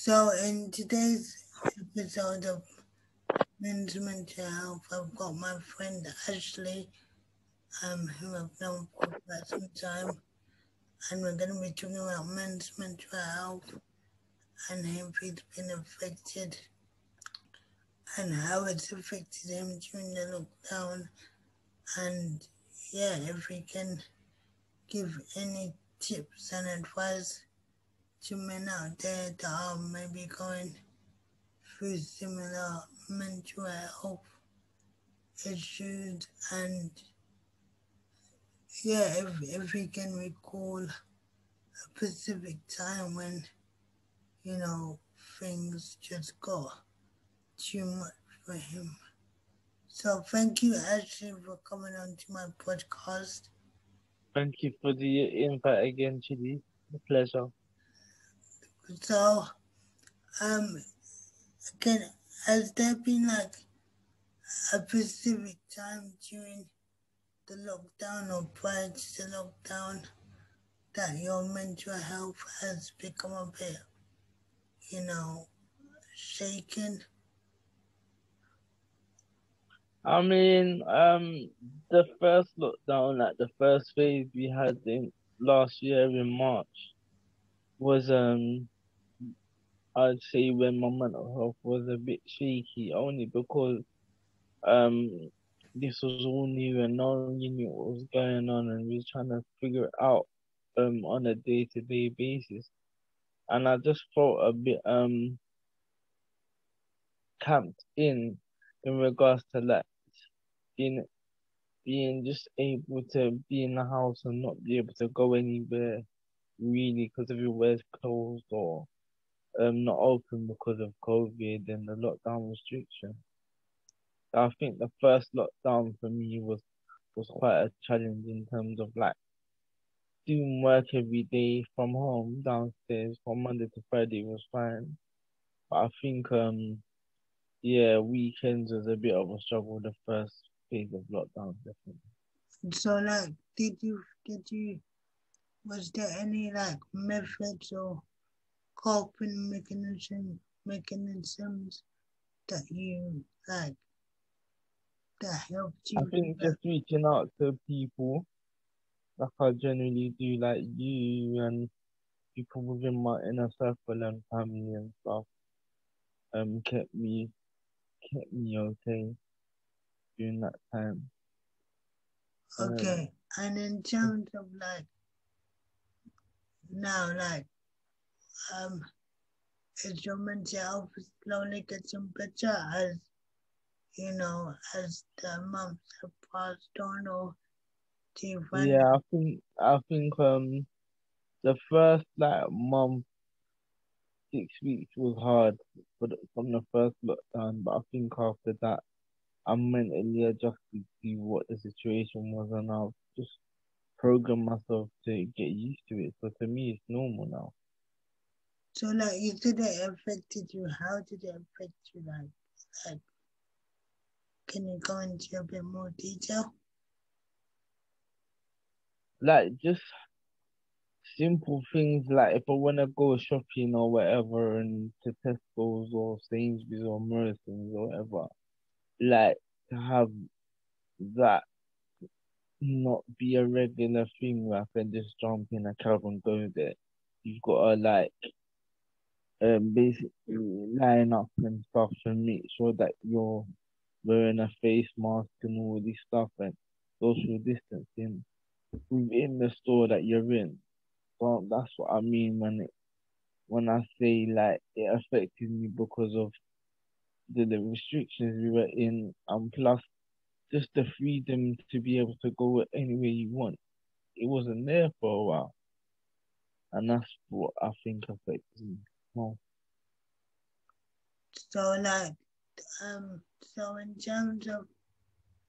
So in today's episode of Men's Mental Health, I've got my friend Ashley, who I've known for quite some time, and we're going to be talking about men's mental health and if he's been affected and how it's affected him during the lockdown, and if he can give any tips and advice to men out there that are maybe going through similar mental health issues, and if we can recall a specific time when things just got too much for him. So thank you, Ashley, for coming on to my podcast. Thank you for the invite again, Chidi. A pleasure. So again, has there been like a specific time during the lockdown or prior to the lockdown that your mental health has become a bit, shaken? I mean, the first lockdown, like the first phase we had in last year in March, was I'd say when my mental health was a bit shaky, only because um this was all new and no one knew what was going on, and we was trying to figure it out on a day-to-day basis, and I just felt a bit camped in regards to like being being just able to be in the house and not be able to go anywhere really because everywhere's closed or not open because of COVID and the lockdown restriction. I think the first lockdown for me was quite a challenge in terms of like doing work every day from home downstairs from Monday to Friday was fine. But I think yeah, weekends was a bit of a struggle the first phase of lockdown, definitely. So like, did you was there any like methods or coping mechanisms that you like that helped I you? think just reaching out to people like I generally do, like you and people within my inner circle and family and stuff, kept me okay during that time. Um, Okay, and in terms of like now, like um, is your mental health slowly getting better as the months have passed on, or do you find yeah, I think the first like month, 6 weeks was hard from the first lockdown, but I think after that I mentally adjusted to what the situation was, and I've just programmed myself to get used to it. So to me, it's normal now. so like you said it affected you? How did it affect you? Like can you go into a bit more detail? Like just simple things like if I wanna go shopping or whatever and to Tesco's or Sainsbury's or Morrison's or whatever, like to have that not be a regular thing where I can just jump in a cab and go there. You've gotta like basically line up and stuff and make sure that you're wearing a face mask and all this stuff and social distancing within the store that you're in. So that's what I mean when I say like it affected me because of the restrictions we were in, and plus just the freedom to be able to go anywhere you want. It wasn't there for a while, and that's what I think affected me. Well, So like so in terms of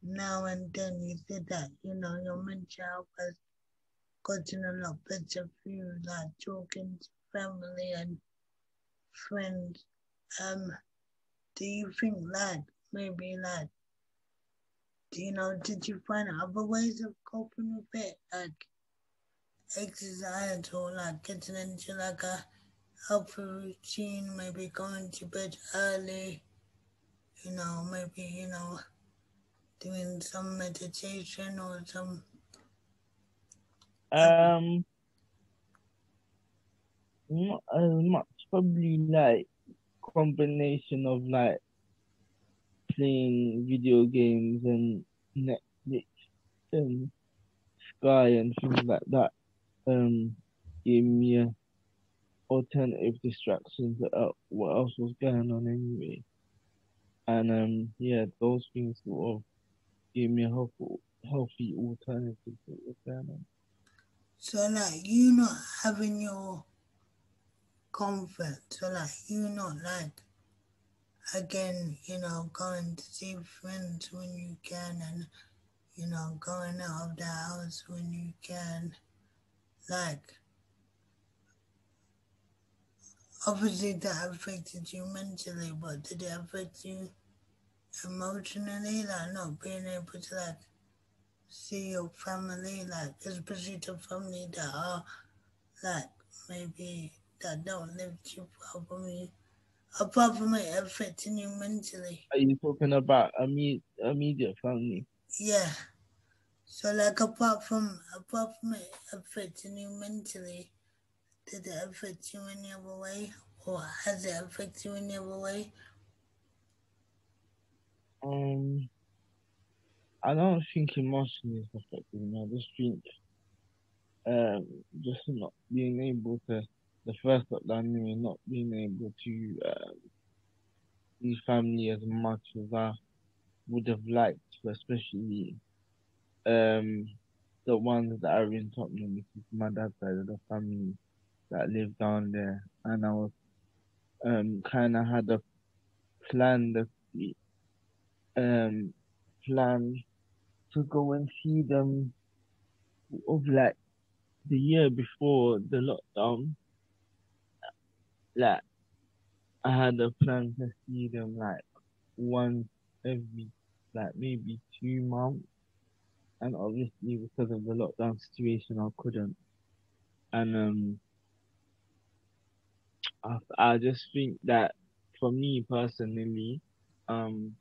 now and then, you said that your mental health has gotten a lot better for you, like talking to family and friends. Um, do you think like maybe like did you find other ways of coping with it, like exercise or like getting into like healthy routine, maybe going to bed early, maybe, doing some meditation or some. Not as much. Probably like combination of like playing video games and Netflix and Sky and things like that. Gave me a alternative distractions of what else was going on anyway. And yeah, those things sort of gave me a healthy alternative to what was going on. So, like, you not having your comfort. So, like, you not like, again, going to see friends when you can and, going out of the house when you can. Like, obviously that affected you mentally, but did it affect you emotionally? Like, not being able to, like, see your family, like, especially the family that are, like, maybe that don't live too far from you. Apart from it affecting you mentally. Are you talking about immediate family? Yeah. So like apart from it affecting you mentally, did it affect you any other way? Or has it affected you any other way? Um, I don't think emotion is affected me. I just think just not being able to the first lockdown anyway, not being able to see family as much as I would have liked to, especially um the ones that are in Tottenham, which is my dad's side of the family that live down there, and I was kind of had a plan um plan to go and see them of like the year before the lockdown. Like I had a plan to see them like once every like maybe 2 months, and obviously because of the lockdown situation I couldn't. And I just think that for me personally, um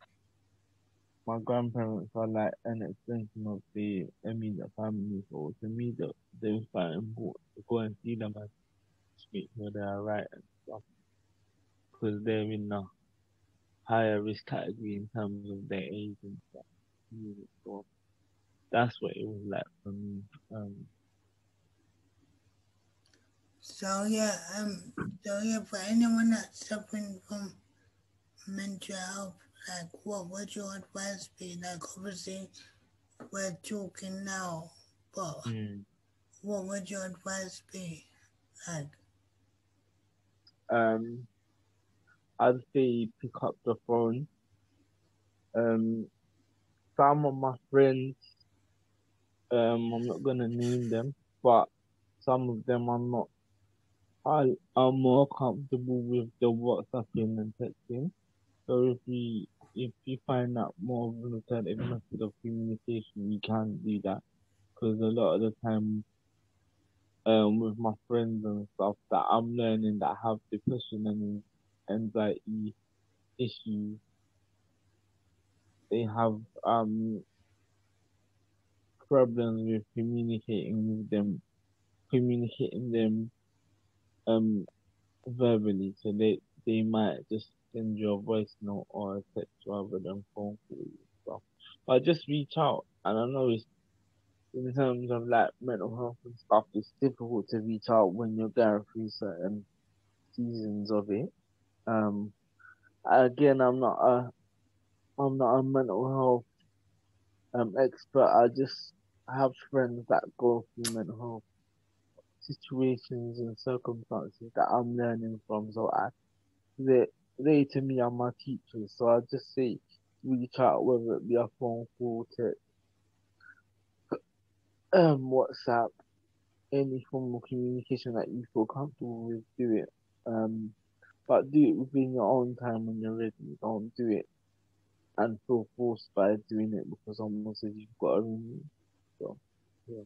my grandparents are like an extension of the immediate family, so to me that they was quite important to go and see them and just make sure they're right and stuff, because they're in a higher risk category in terms of their age and stuff. So that's what it was like for me. Um, So yeah, for anyone that's suffering from mental health, like what would your advice be? Like obviously we're talking now, but mm, what would your advice be? Like um, I'd say pick up the phone. Um, some of my friends, I'm not gonna name them, but some of them are more comfortable with the WhatsApping and texting. So if you find out more of an alternative method of communication, you can do that. Because a lot of the time, with my friends and stuff that I'm learning that have depression and anxiety issues, they have problems with communicating them um verbally. So they might just send you a voice note or a text rather than phone call and stuff. But just reach out. And I know it's in terms of like mental health and stuff, it's difficult to reach out when you're going through certain seasons of it. Um, again, I'm not a mental health expert. I just have friends that go through mental health situations and circumstances that I'm learning from. So they they to me are my teachers. So I just say reach out, whether it be a phone call, to WhatsApp, any form of communication that you feel comfortable with, do it. But do it within your own time when you're ready. Don't do it and feel forced by doing it because someone says you've got to remove. So yeah.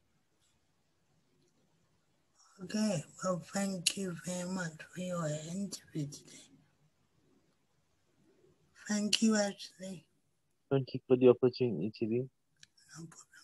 Okay, well, thank you very much for your interview today. Thank you, Ashley. Thank you for the opportunity today. No problem.